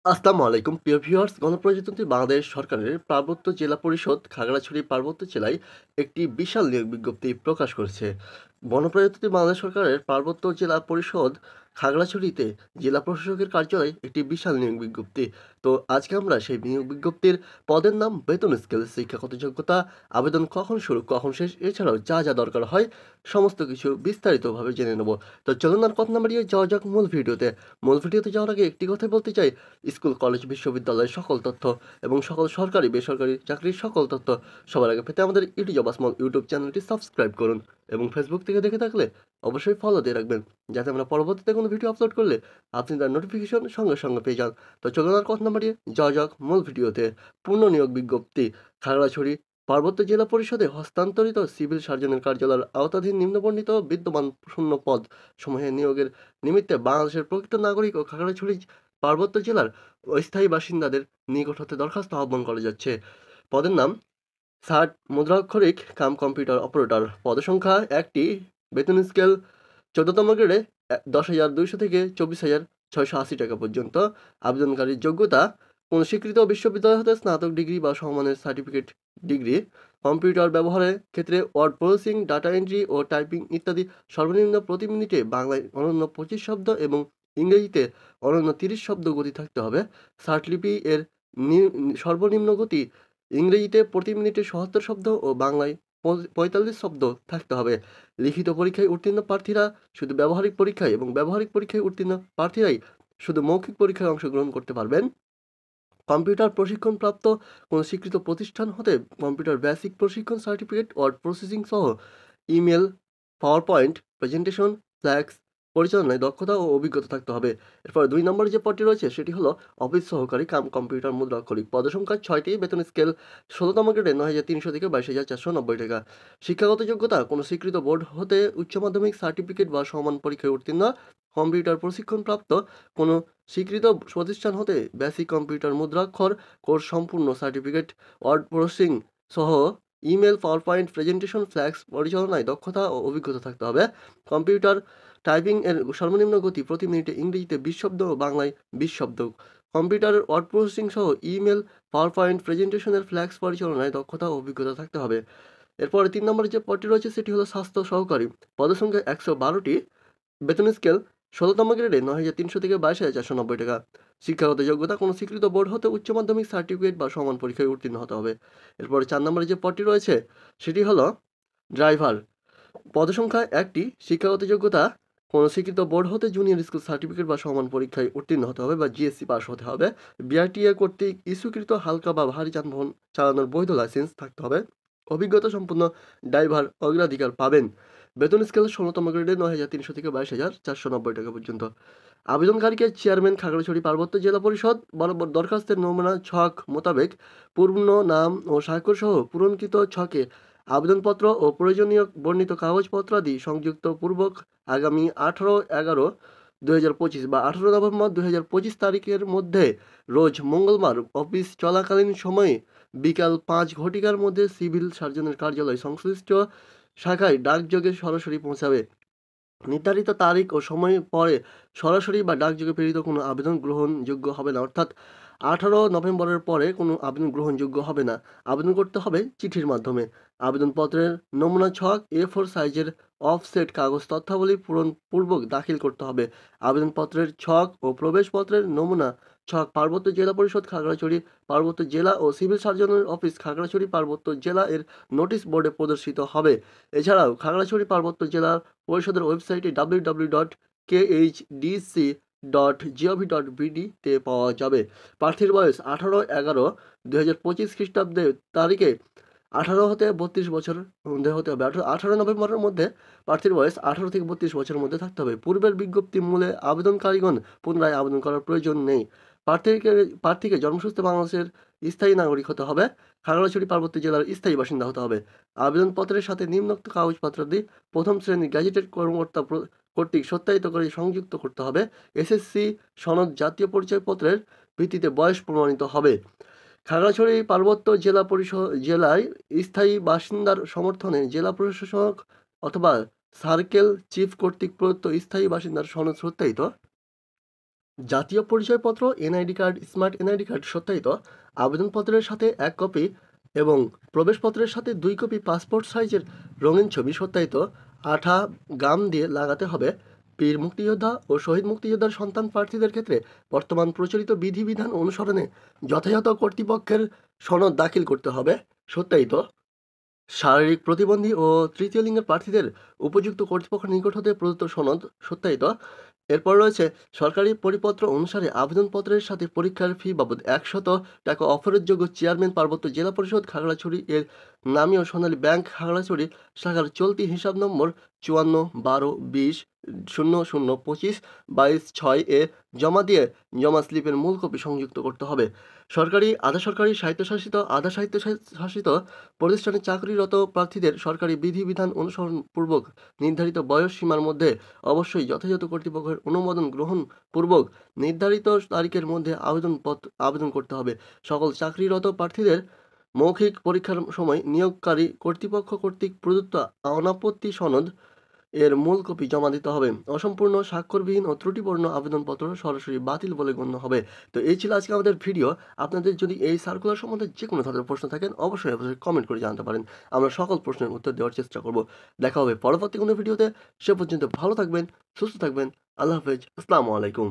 আসসালামু আলাইকুম প্রিয় ভিউয়ার্স। গণপ্রজাতন্ত্রী বাংলাদেশ সরকারের পার্বত্য জেলা পরিষদ খাগড়াছড়ি পার্বত্য জেলায় একটি বিশাল নিয়োগ বিজ্ঞপ্তি প্রকাশ করেছে। গণপ্রজাতন্ত্রী বাংলাদেশ সরকারের পার্বত্য জেলা পরিষদ খাগড়াছড়িতে জেলা প্রশাসকের কার্যালয়ে একটি বিশাল নিয়োগ বিজ্ঞপ্তি। তো আজকে আমরা সেই নিয়োগ বিজ্ঞপ্তির পদের নাম, বেতন স্কেল, শিক্ষাগত যোগ্যতা, আবেদন কখন শুরু কখন শেষ, এছাড়াও যা যা দরকার হয় সমস্ত কিছু বিস্তারিতভাবে জেনে নেব। তো চলুন আর কথা না বাড়িয়ে যাওয়া যাক মূল ভিডিওতে যাওয়ার আগে একটি কথাই বলতে চাই। স্কুল, কলেজ, বিশ্ববিদ্যালয়ের সকল তথ্য এবং সকল সরকারি বেসরকারি চাকরির সকল তথ্য সবার আগে পেতে আমাদের ইউটি জব স্মল ইউটিউব চ্যানেলটি সাবস্ক্রাইব করুন এবং ফেসবুক থেকে দেখে থাকলে অবশ্যই ফলো দিয়ে রাখবেন, যাতে আমরা পরবর্তীতে কোনো ভিডিও আপলোড করলে আপনি তার নোটিফিকেশন সঙ্গে সঙ্গে পেয়ে যান। তো চলুন আর কথা না বাড়িয়ে যাওয়া যাক মূল ভিডিওতে। পূর্ণ নিয়োগ বিজ্ঞপ্তি। খাগড়াছড়ি পার্বত্য জেলা পরিষদে হস্তান্তরিত সিভিল সার্জনের কার্যালয়ের আওতাধীন নিম্নবর্ণিত বিদ্যমান শূন্য পদ সমূহে নিয়োগের নিমিত্তে বাংলাদেশের প্রকৃত নাগরিক ও খাগড়াছড়ি পার্বত্য জেলার অস্থায়ী বাসিন্দাদের নিকট হতে দরখাস্ত আহ্বান করা যাচ্ছে। পদের নাম ষাট মুদ্রাক্ষরিক কাম কম্পিউটার অপারেটর। পদসংখ্যা একটি। বেতন স্কেল ১৪তম গ্রেডে ১০,২০০ থেকে ২৪,৬৮০ টাকা পর্যন্ত। আবেদনকারীর যোগ্যতা: কোনো স্বীকৃত বিশ্ববিদ্যালয় হতে স্নাতক ডিগ্রি বা সমমানের সার্টিফিকেট ডিগ্রি। কম্পিউটার ব্যবহারের ক্ষেত্রে ওয়ার্ড প্রসেসিং, ডাটা এন্ট্রি ও টাইপিং ইত্যাদি সর্বনিম্ন প্রতি মিনিটে বাংলায় অনন্য ২৫ শব্দ এবং ইংরেজিতে অনন্য ৩০ শব্দ গতি থাকতে হবে। ষাটলিপি এর সর্বনিম্ন গতি ইংরেজিতে প্রতি মিনিটে ৭০ শব্দ ও বাংলায় ৪৫ শব্দ থাকতে হবে। লিখিত পরীক্ষায় উত্তীর্ণ প্রার্থীরা শুধু ব্যবহারিক পরীক্ষায় এবং ব্যবহারিক পরীক্ষায় উত্তীর্ণ প্রার্থীরাই শুধু মৌখিক পরীক্ষায় অংশগ্রহণ করতে পারবেন। কম্পিউটার প্রশিক্ষণপ্রাপ্ত কোনো স্বীকৃত প্রতিষ্ঠান হতে কম্পিউটার বেসিক প্রশিক্ষণ সার্টিফিকেট, ওয়ার্ড প্রসেসিং সহ email, power point, presentation, flax পরিচালনায় দক্ষতা ও অভিজ্ঞতা থাকতে হবে। এরপর ২ নম্বরে যে পদটি রয়েছে সেটি হলো অফিস সহকারী কাম কম্পিউটার মুদ্রাক্ষরিক। পদসংখ্যা ৬টি। বেতন স্কেল ১৬তম গ্রেডে ৯,৩০০ থেকে ২২,৪৯০ টাকা। শিক্ষাগত যোগ্যতা: কোনো স্বীকৃত বোর্ড হতে উচ্চ মাধ্যমিক সার্টিফিকেট বা সমান পরীক্ষায় উত্তীর্ণ। কম্পিউটার প্রশিক্ষণপ্রাপ্ত কোনো স্বীকৃত প্রতিষ্ঠান হতে বেসিক কম্পিউটার মুদ্রাক্ষর কোর্স সম্পূর্ণ সার্টিফিকেট, ওয়ার্ড প্রসেসিং সহ email, power point, presentation, flax পরিচালনায় দক্ষতা ও অভিজ্ঞতা থাকতে হবে। কম্পিউটার টাইপিং এর সর্বনিম্ন গতি প্রতি মিনিটে ইংরেজিতে ২০ শব্দ ও বাংলায় ২০ শব্দ। কম্পিউটার ওয়ার্ড প্রসেসিং সহ ইমেল, পাওয়ার পয়েন্ট, প্রেজেন্টেশনের ফ্ল্যাক্স পরিচালনায় দক্ষতা ও অভিজ্ঞতা থাকতে হবে। এরপরে ৩ নম্বরে যে পদটি রয়েছে সেটি হলো স্বাস্থ্য সহকারী। পদসংখ্যা ১১২টি। বেতন স্কেল ১৬তম গ্রেডে ৯,৩০০ থেকে ২২,৪৯০ টাকা। শিক্ষাগত যোগ্যতা: কোনো স্বীকৃত বোর্ড হতে উচ্চ মাধ্যমিক সার্টিফিকেট বা সমান পরীক্ষায় উত্তীর্ণ হতে হবে। এরপরে ৪ নম্বরে যে পদটি রয়েছে সেটি হলো ড্রাইভার। পদসংখ্যা ১টি। শিক্ষাগত যোগ্যতা: কোনো স্বীকৃত বোর্ড হতে জুনিয়র স্কুল সার্টিফিকেট বা সমান পরীক্ষায় উত্তীর্ণ হতে হবে বা জিএসসি পাস হতে হবে। বিআরটিএ কর্তৃক ইস্যুকৃত হালকা বা ভারী যানবাহন চালানোর বৈধ লাইসেন্স থাকতে হবে। অভিজ্ঞতা সম্পন্ন ড্রাইভার অগ্রাধিকার পাবেন। বেতন স্কেল ১৬তম গ্রেডে ৯,৩০০ থেকে ২২,৪৯০ টাকা পর্যন্ত। আবেদনকারীকে চেয়ারম্যান খাগড়াছড়ি পার্বত্য জেলা পরিষদ বরাবর দরখাস্তের নমুনা ছক মোতাবেক পূর্ণ নাম ও স্বাক্ষর সহ পূরণকৃত ছকে আবেদনপত্র ও প্রয়োজনীয় বর্ণিত কাগজপত্রাদি সংযুক্ত পূর্বক আগামী ১৮/১১/২০২৫ বা ১৮ নভেম্বর ২০২৫ তারিখের মধ্যে রোজ মঙ্গলবার অফিস চলাকালীন সময়ে বিকাল ৫ ঘটিকার মধ্যে সিভিল সার্জনের কার্যালয় সংশ্লিষ্ট শাখায় ডাকযোগে সরাসরি পৌঁছাবে। নির্ধারিত তারিখ ও সময় পরে সরাসরি বা ডাকযোগে প্রেরিত কোনো আবেদন গ্রহণযোগ্য হবে না, অর্থাৎ ১৮ নভেম্বরের পরে কোনো আবেদন গ্রহণযোগ্য হবে না। আবেদন করতে হবে চিঠির মাধ্যমে। আবেদনপত্রের নমুনা ছক A4 সাইজের অফসেট কাগজ তথ্যাবলী পূরণপূর্বক দাখিল করতে হবে। আবেদনপত্রের ছক ও প্রবেশপত্রের নমুনা ছক পার্বত্য জেলা পরিষদ খাগড়াছড়ি পার্বত্য জেলা ও সিভিল সার্জনের অফিস খাগড়াছড়ি পার্বত্য জেলা এর নোটিশ বোর্ডে প্রদর্শিত হবে। এছাড়াও খাগড়াছড়ি পার্বত্য জেলা পরিষদের ওয়েবসাইটে www.khdc.gov.bd তে পাওয়া যাবে। প্রার্থীর বয়স ১৮/১১/২০২৫ খ্রিস্টাব্দের তারিখে ১৮ হতে ৩২ বছরের মধ্যে হতে হবে। ১৮ নভেম্বরের মধ্যে প্রার্থীর বয়স ১৮ থেকে ৩২ বছরের মধ্যে থাকতে হবে। পূর্বের বিজ্ঞপ্তি মূলে আবেদনকারীগণ পুনরায় আবেদন করার প্রয়োজন নেই। প্রার্থীকে জন্মসূত্রে বাংলাদেশের স্থায়ী নাগরিক হতে হবে। খাগড়াছড়ি পার্বত্য জেলার স্থায়ী বাসিন্দা হতে হবে। আবেদনপত্রের সাথে নিম্নোক্ত কাগজপত্রাদি প্রথম শ্রেণীর গ্যাজেটেড কর্মকর্তা কর্তৃক সত্যায়িত করে সংযুক্ত করতে হবে। এসএসসি সনদ জাতীয় পরিচয়পত্রের ভিত্তিতে বয়স প্রমাণিত হবে। খাগড়াছড়ি পার্বত্য জেলায় স্থায়ী বাসিন্দার সমর্থনে জেলা প্রশাসক অথবা সার্কেল চিফ কর্তৃক প্রদত্ত স্থায়ী বাসিন্দার সনদ সত্যায়িত জাতীয় পরিচয়পত্র, NID card, smart NID card সত্যায়িত আবেদনপত্রের সাথে 1 কপি এবং প্রবেশপত্রের সাথে 2 কপি পাসপোর্ট সাইজের রঙিন ছবি সত্যায়িত আঠা গাম দিয়ে লাগাতে হবে। বীর মুক্তিযোদ্ধা ও শহীদ মুক্তিযোদ্ধার সন্তান প্রার্থীদের ক্ষেত্রে বর্তমান প্রচলিত বিধিবিধান অনুসরণে যথাযথ কর্তৃপক্ষের সনদ দাখিল করতে হবে। সত্যায়িত শারীরিক প্রতিবন্ধী ও তৃতীয় লিঙ্গের প্রার্থীদের উপযুক্ত কর্তৃপক্ষের নিকট হতে প্রদত্ত সনদ সত্যায়িত। এরপর রয়েছে সরকারি পরিপত্র অনুসারে আবেদনপত্রের সাথে পরীক্ষার ফি বাবদ 100 টাকা অফারের যোগ্য চেয়ারম্যান পার্বত্য জেলা পরিষদ খাগড়াছড়ি এর নামী ও সোনালী ব্যাংক খাগড়াছড়ি শাখার চলতি হিসাব নম্বর 54 12 20 0025 22 6 এ জমা দিয়ে জমা স্লিপের মূল কপি সংযুক্ত করতে হবে। সরকারি আধা সরকারি স্বায়ত্তশাসিত আধা স্বায়ত্তশাসিত প্রতিষ্ঠানে চাকরিরত প্রার্থীদের সরকারি বিধিবিধান অনুসরণপূর্বক নির্ধারিত বয়স সীমার মধ্যে অবশ্যই যথাযথ কর্তৃপক্ষের অনুমোদন গ্রহণ পূর্বক নির্ধারিত তারিখের মধ্যে আবেদন করতে হবে। সকল চাকরিরত প্রার্থীদের মৌখিক পরীক্ষার সময় নিয়োগকারী কর্তৃপক্ষ কর্তৃক প্রদত্ত অনাপত্তি সনদ এর মূল কপি জমা দিতে হবে। অসম্পূর্ণ, স্বাক্ষরবিহীন ও ত্রুটিপূর্ণ আবেদনপত্র সরাসরি বাতিল বলে গণ্য হবে। তো এই ছিল আজকে আমাদের ভিডিও। আপনাদের যদি এই সার্কুলার সম্বন্ধে যে কোনো ধরনের প্রশ্ন থাকেন অবশ্যই কমেন্ট করে জানাতে পারেন। আমরা সকল প্রশ্নের উত্তর দেওয়ার চেষ্টা করব। দেখা হবে পরবর্তী কোনো ভিডিওতে। সে পর্যন্ত ভালো থাকবেন, সুস্থ থাকবেন। আল্লাহ হাফেজ। আসসালামু আলাইকুম।